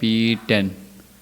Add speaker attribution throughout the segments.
Speaker 1: P10۔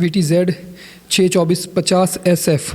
Speaker 2: VTZ62450 SF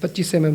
Speaker 2: 25 mm۔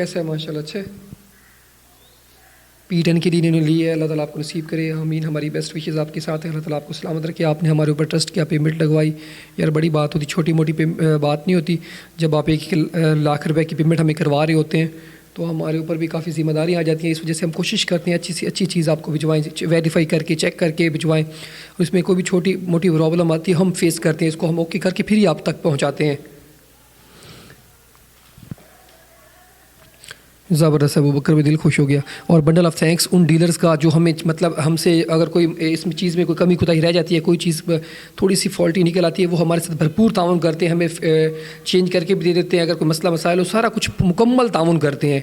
Speaker 2: कैसा है माशाल्लाह अच्छा है। P10 की डी ने ली है, अल्लाह ताला आपको नसीब करे, आमीन। हमारी बेस्ट विशेज़ आपके साथ है, अल्लाह ताला आपको सलामत रखे। आपने हमारे ऊपर ट्रस्ट किया, पेमेंट लगवाई, यार बड़ी बात होती, छोटी मोटी बात नहीं होती। जब आप 1 लाख रुपए की पेमेंट हमें करवा रहे होते हैं तो हमारे ऊपर भी काफ़ी ज़िम्मेदारी आ जाती है। इस वजह से हम कोशिश करते हैं अच्छी से अच्छी चीज़ आपको भिजवाएं, वेरीफाई करके चेक करके भिजवाएं। और इसमें कोई भी छोटी मोटी प्रॉब्लम आती है हम फेस करते हैं, इसको हम ओके करके फिर ही आप तक पहुँचाते हैं। ज़बरदस्त है, अबू बकर भी दिल खुश हो गया। और बंडल ऑफ थैंक्स उन डीलर्स का जो हमें मतलब हमसे अगर कोई इसमें चीज़ में कोई कमी कोताही रह जाती है, कोई चीज़ थोड़ी सी फॉल्टी निकल आती है, वो हमारे साथ भरपूर ताउन करते हैं, हमें चेंज करके भी दे देते हैं। अगर कोई मसला मसाइल हो सारा कुछ मुकम्मल ताउन करते हैं।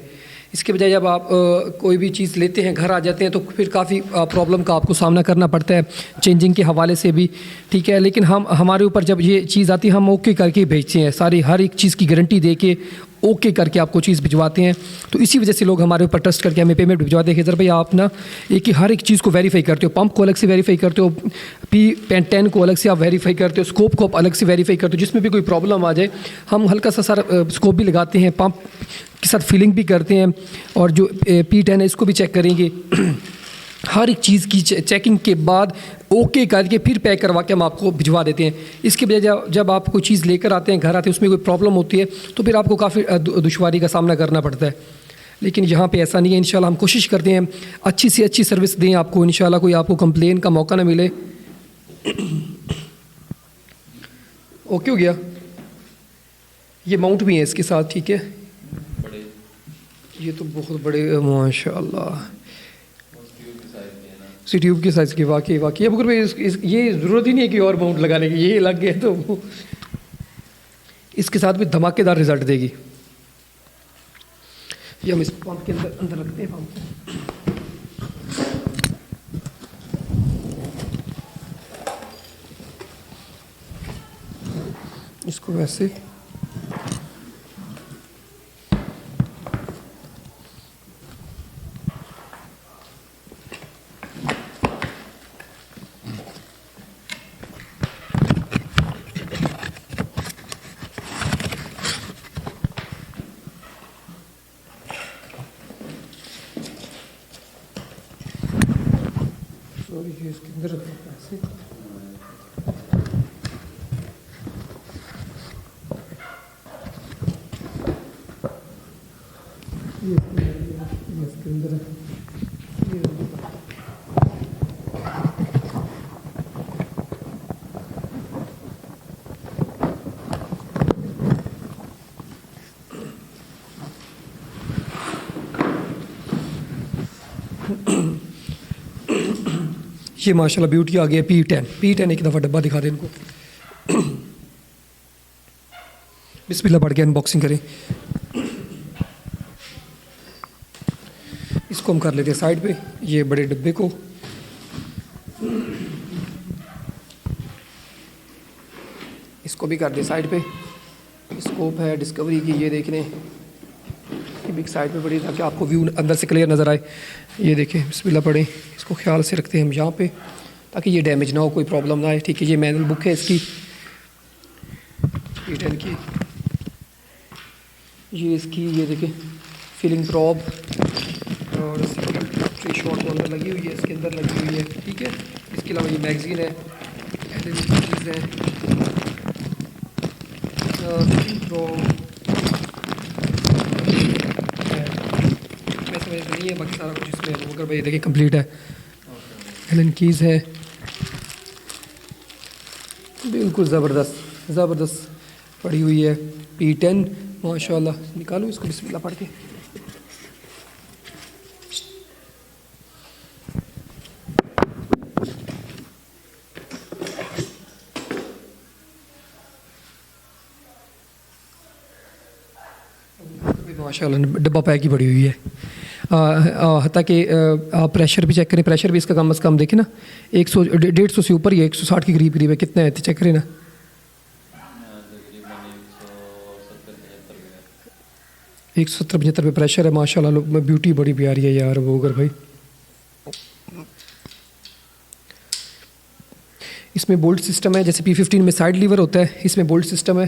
Speaker 2: इसके बजाय जब आप कोई भी चीज़ लेते हैं, घर आ जाते हैं, तो फिर काफ़ी प्रॉब्लम का आपको सामना करना पड़ता है चेंजिंग के हवाले से भी, ठीक है। लेकिन हम हमारे ऊपर जब ये चीज़ आती है हम ओके करके भेजते हैं, सारी हर एक चीज़ की गारंटी दे के ओके करके आपको चीज़ भिजवाते हैं। तो इसी वजह से लोग हमारे ऊपर ट्रस्ट करके हमें पेमेंट भिजवाते हैं। खिज़र भाई आप ना एक ही हर एक चीज़ को वेरीफाई करते हो, पंप को अलग से वेरीफाई करते हो, P10 को अलग से आप वेरीफाई करते हो, स्कोप को आप अलग से वेरीफाई करते हो। जिसमें भी कोई प्रॉब्लम आ जाए हम हल्का सा सारा स्कोप भी लगाते हैं, पंप के साथ फिलिंग भी करते हैं, और जो P10 है इसको भी चेक करेंगे। हर एक चीज़ की चेकिंग के बाद ओके करके फिर पैक करवा के हम आपको भिजवा देते हैं। इसके बजाय जब आप कोई चीज़ लेकर आते हैं, घर आते हैं, उसमें कोई प्रॉब्लम होती है तो फिर आपको काफ़ी दुश्वारी का सामना करना पड़ता है। लेकिन यहाँ पे ऐसा नहीं है, इंशाल्लाह हम कोशिश करते हैं अच्छी से अच्छी सर्विस दें आपको, इंशाल्लाह कोई आपको कंप्लेन का मौका ना मिले। ओके हो गया, ये माउंट भी है इसके साथ, ठीक है। ये तो बहुत बड़े माशाल्लाह सी ट्यूब की साइज़ की, वाकई वाकई। अब अगर ये ज़रूरत ही नहीं है कि और माउंट लगाने की, ये लग गया तो इसके साथ भी धमाकेदार रिज़ल्ट देगी। ये हम इस पंप के अंदर रखते हैं पंप को, इसको वैसे ये इसके अंदर रखना ऐसे। ये इसके अंदर ये माशाल्लाह ब्यूटी आ गया। P10 एक दफ़ा डब्बा दिखा दें इनको। बिस्मिल्लाह पढ़ के अनबॉक्सिंग करें। इसको हम कर लेते हैं साइड पे, ये बड़े डब्बे को। इसको भी कर दें साइड पे। स्कोप है डिस्कवरी की, ये देख लें, ये बिग साइड पे पड़ी ताकि आपको व्यू अंदर से क्लियर नज़र आए। ये देखें, बिस्मिल्लाह पढ़ें। इसको ख्याल से रखते हैं हम यहाँ पे ताकि ये डैमेज ना हो, कोई प्रॉब्लम ना आए, ठीक है। ये मैनुअल बुक है इसकी P10 की। ये इसकी ये देखें फिलिंग प्रॉब और ट्री शॉट को अंदर लगी हुई है, इसके अंदर लगी हुई है, ठीक है। इसके अलावा ये मैगज़ीन है, चीज़ है, नहीं है, बाकी सारा कुछ इसमें मगर भाई देखिए कंप्लीट है। एलन कीज़ है, बिल्कुल ज़बरदस्त ज़बरदस्त पड़ी हुई है। P10 माशाल्लाह। निकालो इसको बिस्मिल्लाह पढ़ के। माशाल्लाह डब्बा पैक ही पड़ी हुई है। हत्ता कि आप प्रेशर भी चेक करें, प्रेशर भी इसका कम से कम देखें ना, 100 150 से ऊपर ही है, 160 के करीब है। कितना है चेक करें ना, 170-75 पे प्रेशर है माशाल्लाह। लोग ब्यूटी बड़ी प्यारी है यार वो अगर भाई। इसमें बोल्ट सिस्टम है, जैसे P15 में साइड लीवर होता है, इसमें बोल्ट सिस्टम है,